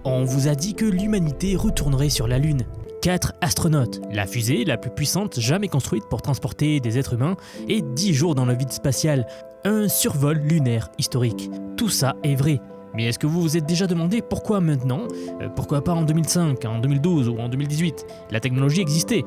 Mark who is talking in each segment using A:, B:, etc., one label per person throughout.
A: On vous a dit que l'humanité retournerait sur la Lune. 4 astronautes, la fusée la plus puissante jamais construite pour transporter des êtres humains, et 10 jours dans le vide spatial, un survol lunaire historique. Tout ça est vrai. Mais est-ce que vous vous êtes déjà demandé pourquoi maintenant? Pourquoi pas en 2005, en 2012 ou en 2018? La technologie existait.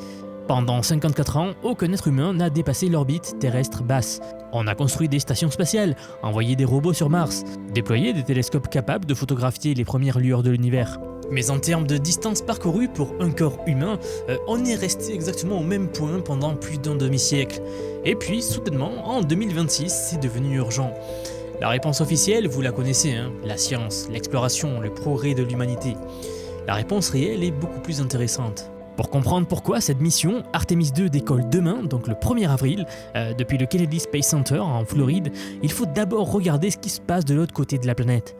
A: Pendant 54 ans, aucun être humain n'a dépassé l'orbite terrestre basse. On a construit des stations spatiales, envoyé des robots sur Mars, déployé des télescopes capables de photographier les premières lueurs de l'univers. Mais en termes de distance parcourue pour un corps humain, on est resté exactement au même point pendant plus d'un demi-siècle. Et puis, soudainement, en 2026, c'est devenu urgent. La réponse officielle, vous la connaissez, la science, l'exploration, le progrès de l'humanité. La réponse réelle est beaucoup plus intéressante. Pour comprendre pourquoi cette mission, Artemis 2 décolle demain, donc le 1er avril, depuis le Kennedy Space Center en Floride, il faut d'abord regarder ce qui se passe de l'autre côté de la planète.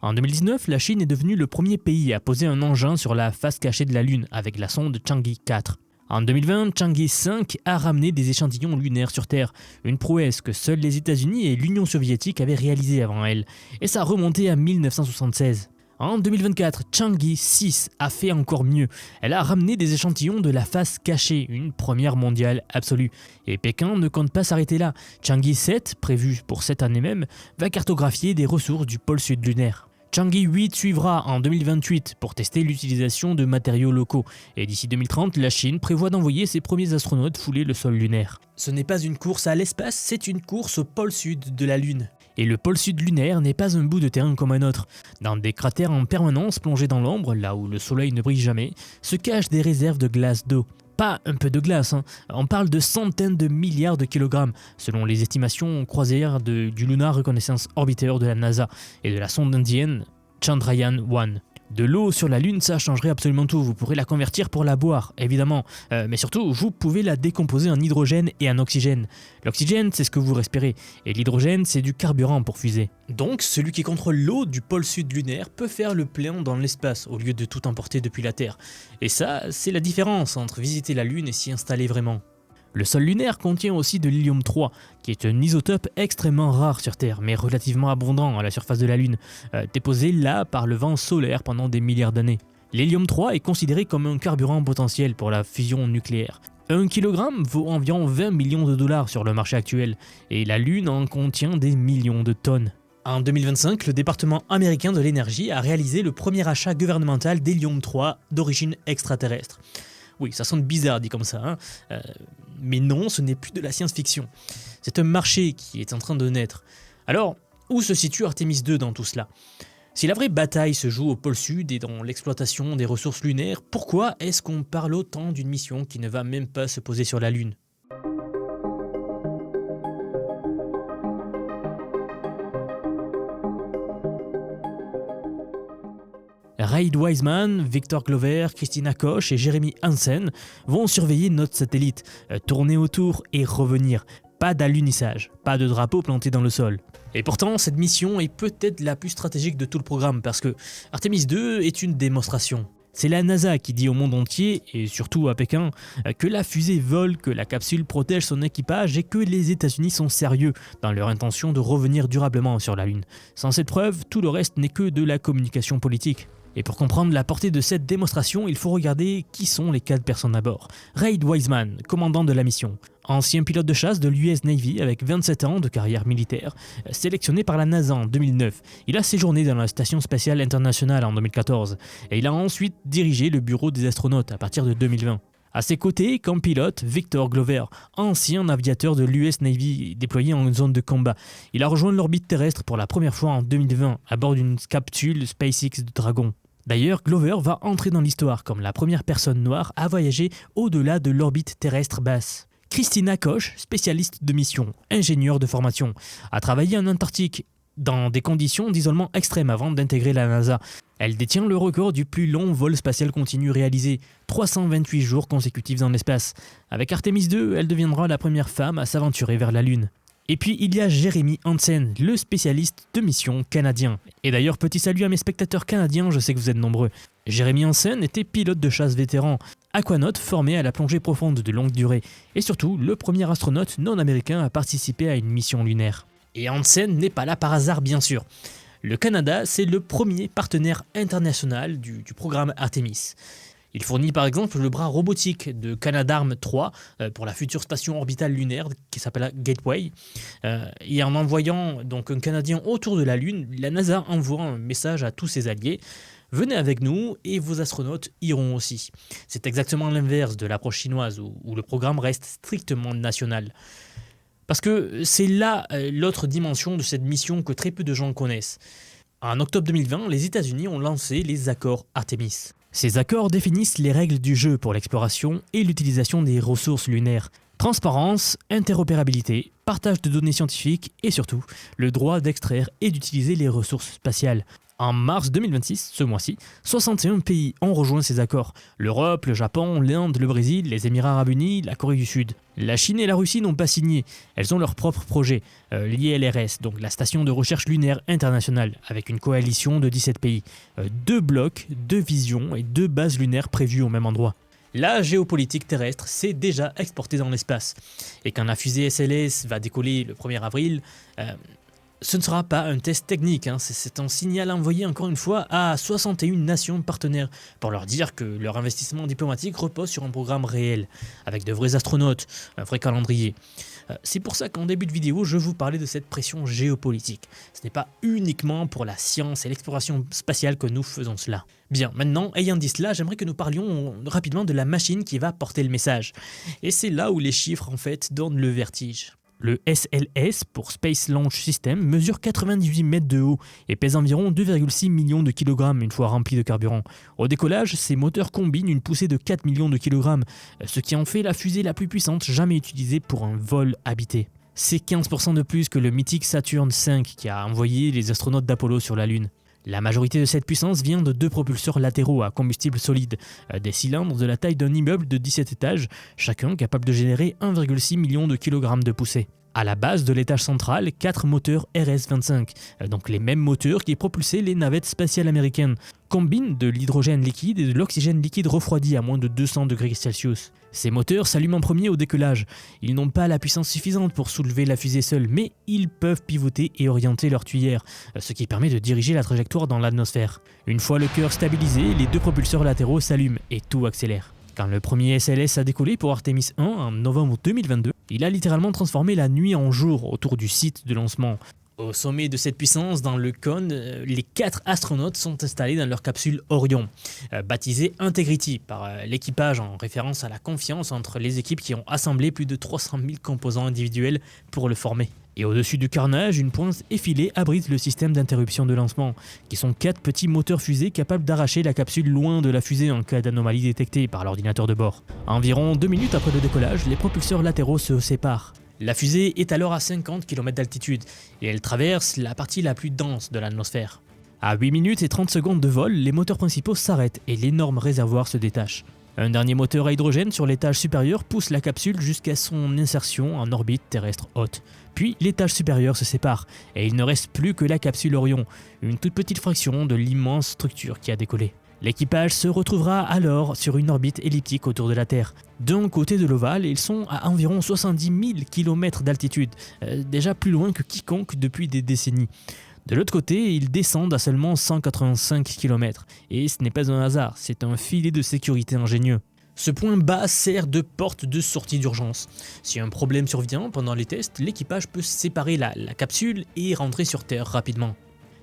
A: En 2019, la Chine est devenue le premier pays à poser un engin sur la face cachée de la Lune avec la sonde Chang'e 4. En 2020, Chang'e 5 a ramené des échantillons lunaires sur Terre, une prouesse que seuls les États-Unis et l'Union soviétique avaient réalisée avant elle, et ça remontait à 1976. En 2024, Chang'e 6 a fait encore mieux. Elle a ramené des échantillons de la face cachée, une première mondiale absolue. Et Pékin ne compte pas s'arrêter là. Chang'e 7, prévu pour cette année même, va cartographier des ressources du pôle sud lunaire. Chang'e 8 suivra en 2028 pour tester l'utilisation de matériaux locaux. Et d'ici 2030, la Chine prévoit d'envoyer ses premiers astronautes fouler le sol lunaire. Ce n'est pas une course à l'espace, c'est une course au pôle sud de la Lune. Et le pôle sud lunaire n'est pas un bout de terrain comme un autre. Dans des cratères en permanence plongés dans l'ombre, là où le soleil ne brille jamais, se cachent des réserves de glace d'eau. Pas un peu de glace, on parle de centaines de milliards de kilogrammes, selon les estimations croisées du Lunar Reconnaissance Orbiter de la NASA et de la sonde indienne Chandrayaan-1. De l'eau sur la Lune, ça changerait absolument tout. Vous pourrez la convertir pour la boire, évidemment. Mais surtout, vous pouvez la décomposer en hydrogène et en oxygène. L'oxygène, c'est ce que vous respirez. Et l'hydrogène, c'est du carburant pour fusée. Donc, celui qui contrôle l'eau du pôle sud lunaire peut faire le plein dans l'espace, au lieu de tout emporter depuis la Terre. Et ça, c'est la différence entre visiter la Lune et s'y installer vraiment. Le sol lunaire contient aussi de l'hélium 3, qui est un isotope extrêmement rare sur Terre, mais relativement abondant à la surface de la Lune, déposé là par le vent solaire pendant des milliards d'années. L'hélium 3 est considéré comme un carburant potentiel pour la fusion nucléaire. 1 kg vaut environ 20 millions de dollars sur le marché actuel, et la Lune en contient des millions de tonnes. En 2025, le département américain de l'énergie a réalisé le premier achat gouvernemental d'hélium 3 d'origine extraterrestre. Oui, ça sonne bizarre dit comme ça, mais non, ce n'est plus de la science-fiction. C'est un marché qui est en train de naître. Alors, où se situe Artemis 2 dans tout cela? Si la vraie bataille se joue au pôle sud et dans l'exploitation des ressources lunaires, pourquoi est-ce qu'on parle autant d'une mission qui ne va même pas se poser sur la Lune? Reid Wiseman, Victor Glover, Christina Koch et Jeremy Hansen vont surveiller notre satellite, tourner autour et revenir. Pas d'alunissage, pas de drapeau planté dans le sol. Et pourtant, cette mission est peut-être la plus stratégique de tout le programme parce que Artemis 2 est une démonstration. C'est la NASA qui dit au monde entier, et surtout à Pékin, que la fusée vole, que la capsule protège son équipage et que les États-Unis sont sérieux dans leur intention de revenir durablement sur la Lune. Sans cette preuve, tout le reste n'est que de la communication politique. Et pour comprendre la portée de cette démonstration, il faut regarder qui sont les 4 personnes à bord. Reid Wiseman, commandant de la mission, ancien pilote de chasse de l'US Navy avec 27 ans de carrière militaire, sélectionné par la NASA en 2009. Il a séjourné dans la Station Spatiale Internationale en 2014 et il a ensuite dirigé le bureau des astronautes à partir de 2020. À ses côtés, comme pilote, Victor Glover, ancien aviateur de l'US Navy déployé en zone de combat. Il a rejoint l'orbite terrestre pour la première fois en 2020 à bord d'une capsule SpaceX Dragon. D'ailleurs, Glover va entrer dans l'histoire comme la première personne noire à voyager au-delà de l'orbite terrestre basse. Christina Koch, spécialiste de mission, ingénieure de formation, a travaillé en Antarctique dans des conditions d'isolement extrêmes avant d'intégrer la NASA. Elle détient le record du plus long vol spatial continu réalisé, 328 jours consécutifs dans l'espace. Avec Artemis 2, elle deviendra la première femme à s'aventurer vers la Lune. Et puis il y a Jeremy Hansen, le spécialiste de mission canadien. Et d'ailleurs, petit salut à mes spectateurs canadiens, je sais que vous êtes nombreux. Jeremy Hansen était pilote de chasse vétéran, aquanaute formé à la plongée profonde de longue durée, et surtout le premier astronaute non américain à participer à une mission lunaire. Et Hansen n'est pas là par hasard bien sûr. Le Canada, c'est le premier partenaire international du programme Artemis. Il fournit par exemple le bras robotique de Canadarm3 pour la future station orbitale lunaire qui s'appelle Gateway. Et en envoyant donc un Canadien autour de la Lune, la NASA envoie un message à tous ses alliés. Venez avec nous et vos astronautes iront aussi. C'est exactement l'inverse de l'approche chinoise où le programme reste strictement national. Parce que c'est là l'autre dimension de cette mission que très peu de gens connaissent. En octobre 2020, les États-Unis ont lancé les accords Artemis. Ces accords définissent les règles du jeu pour l'exploration et l'utilisation des ressources lunaires. Transparence, interopérabilité, partage de données scientifiques et surtout le droit d'extraire et d'utiliser les ressources spatiales. En mars 2026, ce mois-ci, 61 pays ont rejoint ces accords. L'Europe, le Japon, l'Inde, le Brésil, les Émirats Arabes Unis, la Corée du Sud. La Chine et la Russie n'ont pas signé. Elles ont leur propre projet, l'ILRS, donc la Station de recherche lunaire internationale, avec une coalition de 17 pays. 2 blocs, 2 visions et 2 bases lunaires prévues au même endroit. La géopolitique terrestre s'est déjà exportée dans l'espace. Et quand la fusée SLS va décoller le 1er avril, ce ne sera pas un test technique, c'est un signal envoyé encore une fois à 61 nations partenaires pour leur dire que leur investissement diplomatique repose sur un programme réel, avec de vrais astronautes, un vrai calendrier. C'est pour ça qu'en début de vidéo, je vous parlais de cette pression géopolitique. Ce n'est pas uniquement pour la science et l'exploration spatiale que nous faisons cela. Bien, maintenant, ayant dit cela, j'aimerais que nous parlions rapidement de la machine qui va porter le message. Et c'est là où les chiffres, en fait, donnent le vertige. Le SLS, pour Space Launch System, mesure 98 mètres de haut et pèse environ 2,6 millions de kilogrammes une fois rempli de carburant. Au décollage, ces moteurs combinent une poussée de 4 millions de kilogrammes, ce qui en fait la fusée la plus puissante jamais utilisée pour un vol habité. C'est 15% de plus que le mythique Saturn V qui a envoyé les astronautes d'Apollo sur la Lune. La majorité de cette puissance vient de 2 propulseurs latéraux à combustible solide, des cylindres de la taille d'un immeuble de 17 étages, chacun capable de générer 1,6 million de kilogrammes de poussée. À la base de l'étage central, 4 moteurs RS-25, donc les mêmes moteurs qui propulsaient les navettes spatiales américaines, combinent de l'hydrogène liquide et de l'oxygène liquide refroidi à moins de 200 degrés Celsius. Ces moteurs s'allument en premier au décollage. Ils n'ont pas la puissance suffisante pour soulever la fusée seule, mais ils peuvent pivoter et orienter leur tuyère, ce qui permet de diriger la trajectoire dans l'atmosphère. Une fois le cœur stabilisé, les 2 propulseurs latéraux s'allument et tout accélère. Quand le premier SLS a décollé pour Artemis 1 en novembre 2022, il a littéralement transformé la nuit en jour autour du site de lancement. Au sommet de cette puissance, dans le cône, les 4 astronautes sont installés dans leur capsule Orion, baptisée Integrity par l'équipage en référence à la confiance entre les équipes qui ont assemblé plus de 300 000 composants individuels pour le former. Et au-dessus du carnage, une pointe effilée abrite le système d'interruption de lancement, qui sont 4 petits moteurs fusées capables d'arracher la capsule loin de la fusée en cas d'anomalie détectée par l'ordinateur de bord. Environ 2 minutes après le décollage, les propulseurs latéraux se séparent. La fusée est alors à 50 km d'altitude et elle traverse la partie la plus dense de l'atmosphère. À 8 minutes et 30 secondes de vol, les moteurs principaux s'arrêtent et l'énorme réservoir se détache. Un dernier moteur à hydrogène sur l'étage supérieur pousse la capsule jusqu'à son insertion en orbite terrestre haute. Puis l'étage supérieur se sépare et il ne reste plus que la capsule Orion, une toute petite fraction de l'immense structure qui a décollé. L'équipage se retrouvera alors sur une orbite elliptique autour de la Terre. D'un côté de l'ovale, ils sont à environ 70 000 km d'altitude, déjà plus loin que quiconque depuis des décennies. De l'autre côté, ils descendent à seulement 185 km. Et ce n'est pas un hasard, c'est un filet de sécurité ingénieux. Ce point bas sert de porte de sortie d'urgence. Si un problème survient pendant les tests, l'équipage peut séparer la capsule et rentrer sur Terre rapidement.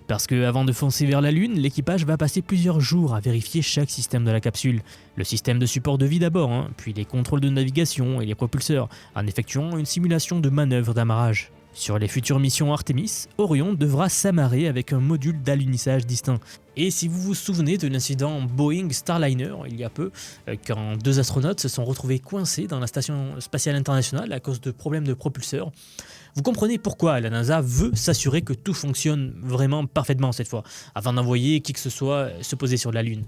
A: Parce que avant de foncer vers la Lune, l'équipage va passer plusieurs jours à vérifier chaque système de la capsule. Le système de support de vie d'abord, puis les contrôles de navigation et les propulseurs, en effectuant une simulation de manœuvre d'amarrage. Sur les futures missions Artemis, Orion devra s'amarrer avec un module d'alunissage distinct. Et si vous vous souvenez de l'incident Boeing Starliner il y a peu, quand 2 astronautes se sont retrouvés coincés dans la station spatiale internationale à cause de problèmes de propulseurs, vous comprenez pourquoi la NASA veut s'assurer que tout fonctionne vraiment parfaitement cette fois, avant d'envoyer qui que ce soit se poser sur la Lune.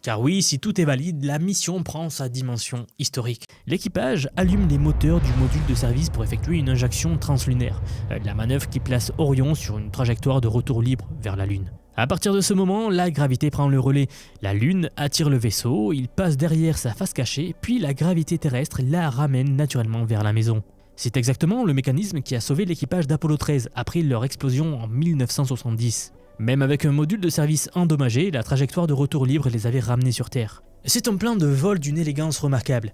A: Car oui, si tout est valide, la mission prend sa dimension historique. L'équipage allume les moteurs du module de service pour effectuer une injection translunaire, la manœuvre qui place Orion sur une trajectoire de retour libre vers la Lune. À partir de ce moment, la gravité prend le relais. La Lune attire le vaisseau, il passe derrière sa face cachée, puis la gravité terrestre la ramène naturellement vers la maison. C'est exactement le mécanisme qui a sauvé l'équipage d'Apollo 13 après leur explosion en 1970. Même avec un module de service endommagé, la trajectoire de retour libre les avait ramenés sur Terre. C'est un plan de vol d'une élégance remarquable,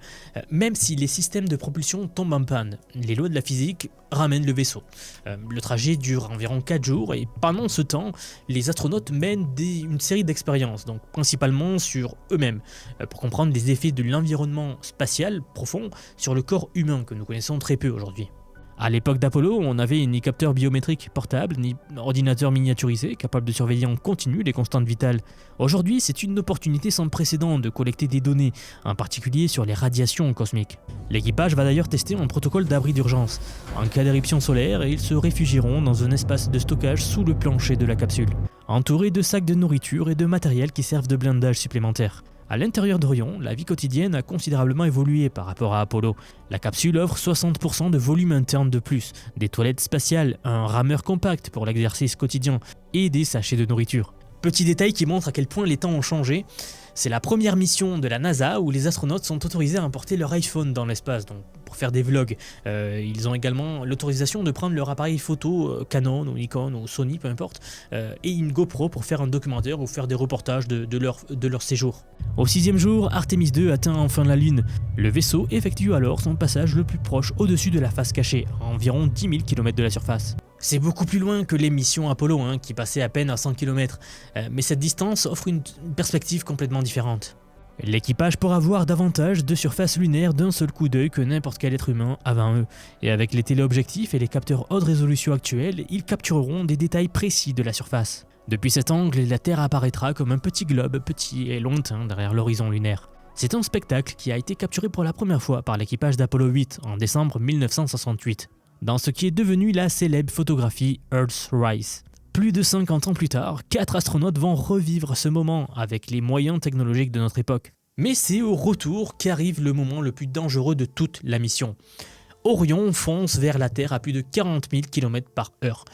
A: même si les systèmes de propulsion tombent en panne. Les lois de la physique ramènent le vaisseau. Le trajet dure environ 4 jours et pendant ce temps, les astronautes mènent une série d'expériences, donc principalement sur eux-mêmes, pour comprendre les effets de l'environnement spatial profond sur le corps humain que nous connaissons très peu aujourd'hui. À l'époque d'Apollo, on n'avait ni capteur biométrique portable, ni ordinateur miniaturisé capable de surveiller en continu les constantes vitales. Aujourd'hui, c'est une opportunité sans précédent de collecter des données, en particulier sur les radiations cosmiques. L'équipage va d'ailleurs tester un protocole d'abri d'urgence. En cas d'éruption solaire, ils se réfugieront dans un espace de stockage sous le plancher de la capsule, entourés de sacs de nourriture et de matériel qui servent de blindage supplémentaire. À l'intérieur d'Orion, la vie quotidienne a considérablement évolué par rapport à Apollo. La capsule offre 60% de volume interne de plus, des toilettes spatiales, un rameur compact pour l'exercice quotidien et des sachets de nourriture. Petit détail qui montre à quel point les temps ont changé, c'est la première mission de la NASA où les astronautes sont autorisés à emporter leur iPhone dans l'espace, donc pour faire des vlogs. Ils ont également l'autorisation de prendre leur appareil photo Canon ou Nikon ou Sony, peu importe, et une GoPro pour faire un documentaire ou faire des reportages de leur séjour. Au 6e jour, Artemis 2 atteint enfin la Lune. Le vaisseau effectue alors son passage le plus proche au-dessus de la face cachée, à environ 10 000 km de la surface. C'est beaucoup plus loin que les missions Apollo, qui passaient à peine à 100 km, mais cette distance offre une perspective complètement différente. L'équipage pourra voir davantage de surface lunaire d'un seul coup d'œil que n'importe quel être humain avant eux, et avec les téléobjectifs et les capteurs haute résolution actuels, ils captureront des détails précis de la surface. Depuis cet angle, la Terre apparaîtra comme un petit globe, petit et lointain derrière l'horizon lunaire. C'est un spectacle qui a été capturé pour la première fois par l'équipage d'Apollo 8 en décembre 1968. Dans ce qui est devenu la célèbre photographie Earthrise. Plus de 50 ans plus tard, 4 astronautes vont revivre ce moment avec les moyens technologiques de notre époque. Mais c'est au retour qu'arrive le moment le plus dangereux de toute la mission. Orion fonce vers la Terre à plus de 40 000 km/h.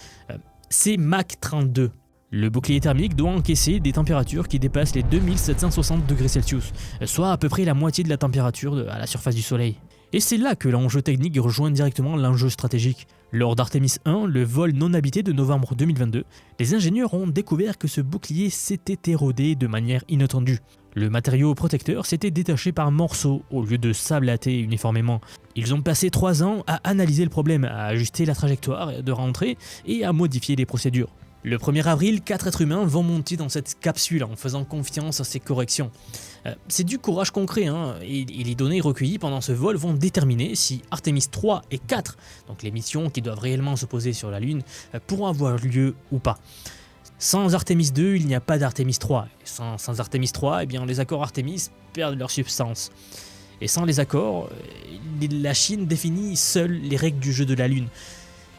A: C'est Mach 32. Le bouclier thermique doit encaisser des températures qui dépassent les 2760 degrés Celsius, soit à peu près la moitié de la température à la surface du Soleil. Et c'est là que l'enjeu technique rejoint directement l'enjeu stratégique. Lors d'Artemis 1, le vol non habité de novembre 2022, les ingénieurs ont découvert que ce bouclier s'était érodé de manière inattendue. Le matériau protecteur s'était détaché par morceaux au lieu de s'ablater uniformément. Ils ont passé 3 ans à analyser le problème, à ajuster la trajectoire de rentrée et à modifier les procédures. Le 1er avril, 4 êtres humains vont monter dans cette capsule en faisant confiance à ces corrections. C'est du courage concret, et les données recueillies pendant ce vol vont déterminer si Artemis 3 et 4, donc les missions qui doivent réellement se poser sur la Lune, pourront avoir lieu ou pas. Sans Artemis 2, il n'y a pas d'Artemis 3. Et sans Artemis 3, les accords Artemis perdent leur substance. Et sans les accords, la Chine définit seule les règles du jeu de la Lune.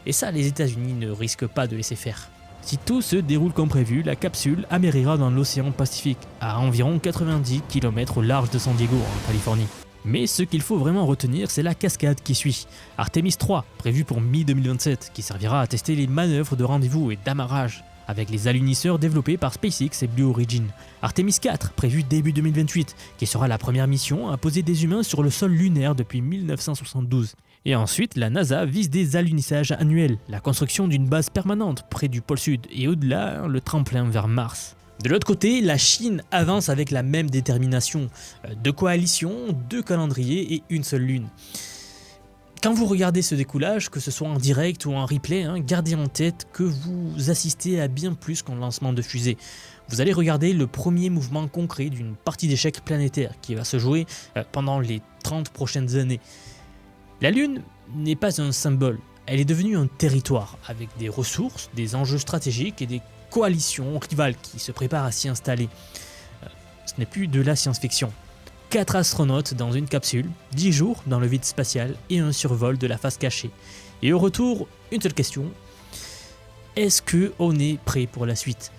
A: Et ça, les États-Unis ne risquent pas de laisser faire. Si tout se déroule comme prévu, la capsule amérira dans l'océan Pacifique, à environ 90 km au large de San Diego, en Californie. Mais ce qu'il faut vraiment retenir, c'est la cascade qui suit. Artemis 3, prévu pour mi-2027, qui servira à tester les manœuvres de rendez-vous et d'amarrage, avec les alunisseurs développés par SpaceX et Blue Origin. Artemis 4, prévu début 2028, qui sera la première mission à poser des humains sur le sol lunaire depuis 1972. Et ensuite, la NASA vise des alunissages annuels, la construction d'une base permanente près du pôle sud et au-delà, le tremplin vers Mars. De l'autre côté, la Chine avance avec la même détermination. 2 coalitions, 2 calendriers et une seule lune. Quand vous regardez ce découlage, que ce soit en direct ou en replay, gardez en tête que vous assistez à bien plus qu'un lancement de fusée. Vous allez regarder le premier mouvement concret d'une partie d'échecs planétaire qui va se jouer pendant les 30 prochaines années. La Lune n'est pas un symbole, elle est devenue un territoire, avec des ressources, des enjeux stratégiques et des coalitions rivales qui se préparent à s'y installer. Ce n'est plus de la science-fiction. 4 astronautes dans une capsule, 10 jours dans le vide spatial et un survol de la face cachée. Et au retour, une seule question, est-ce qu'on est prêt pour la suite ?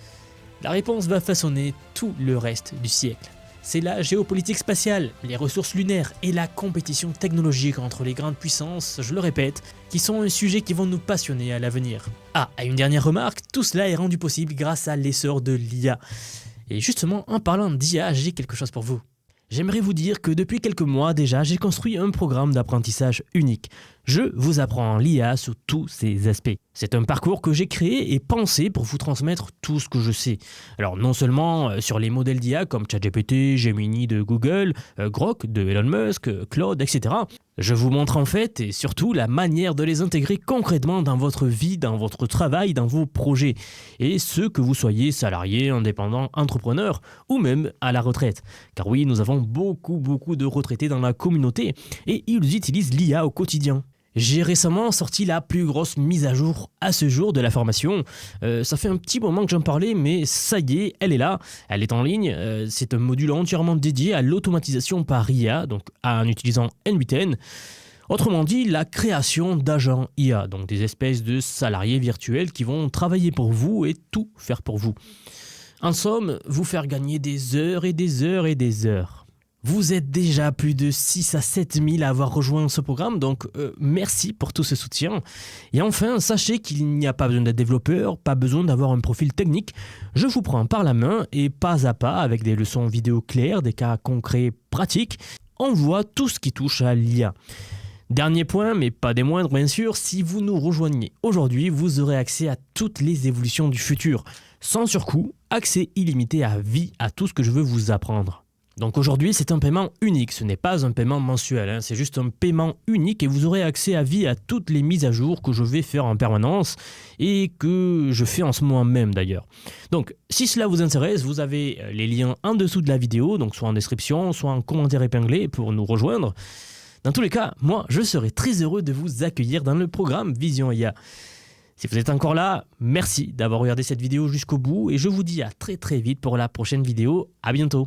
A: La réponse va façonner tout le reste du siècle. C'est la géopolitique spatiale, les ressources lunaires et la compétition technologique entre les grandes puissances, je le répète, qui sont un sujet qui vont nous passionner à l'avenir. Ah, et une dernière remarque, tout cela est rendu possible grâce à l'essor de l'IA. Et justement, en parlant d'IA, j'ai quelque chose pour vous. J'aimerais vous dire que depuis quelques mois déjà, j'ai construit un programme d'apprentissage unique. Je vous apprends l'IA sous tous ses aspects. C'est un parcours que j'ai créé et pensé pour vous transmettre tout ce que je sais. Alors non seulement sur les modèles d'IA comme ChatGPT, Gemini de Google, Grok de Elon Musk, Claude, etc. Je vous montre en fait et surtout la manière de les intégrer concrètement dans votre vie, dans votre travail, dans vos projets. Et ce que vous soyez salarié, indépendant, entrepreneur ou même à la retraite. Car oui, nous avons beaucoup de retraités dans la communauté et ils utilisent l'IA au quotidien. J'ai récemment sorti la plus grosse mise à jour à ce jour de la formation. Ça fait un petit moment que j'en parlais, mais ça y est, elle est là, elle est en ligne. C'est un module entièrement dédié à l'automatisation par IA, donc en utilisant N8N. Autrement dit, la création d'agents IA, donc des espèces de salariés virtuels qui vont travailler pour vous et tout faire pour vous. En somme, vous faire gagner des heures et des heures et des heures. Vous êtes déjà plus de 6 à 7 000 à avoir rejoint ce programme, donc merci pour tout ce soutien. Et enfin, sachez qu'il n'y a pas besoin d'être développeur, pas besoin d'avoir un profil technique. Je vous prends par la main et pas à pas, avec des leçons vidéo claires, des cas concrets pratiques, on voit tout ce qui touche à l'IA. Dernier point, mais pas des moindres bien sûr, si vous nous rejoignez aujourd'hui, vous aurez accès à toutes les évolutions du futur. Sans surcoût, accès illimité à vie à tout ce que je veux vous apprendre. Donc aujourd'hui, c'est un paiement unique, ce n'est pas un paiement mensuel, c'est juste un paiement unique et vous aurez accès à vie à toutes les mises à jour que je vais faire en permanence et que je fais en ce moment même d'ailleurs. Donc si cela vous intéresse, vous avez les liens en dessous de la vidéo, donc soit en description, soit en commentaire épinglé pour nous rejoindre. Dans tous les cas, moi, je serai très heureux de vous accueillir dans le programme Vision IA. Si vous êtes encore là, merci d'avoir regardé cette vidéo jusqu'au bout et je vous dis à très vite pour la prochaine vidéo. À bientôt.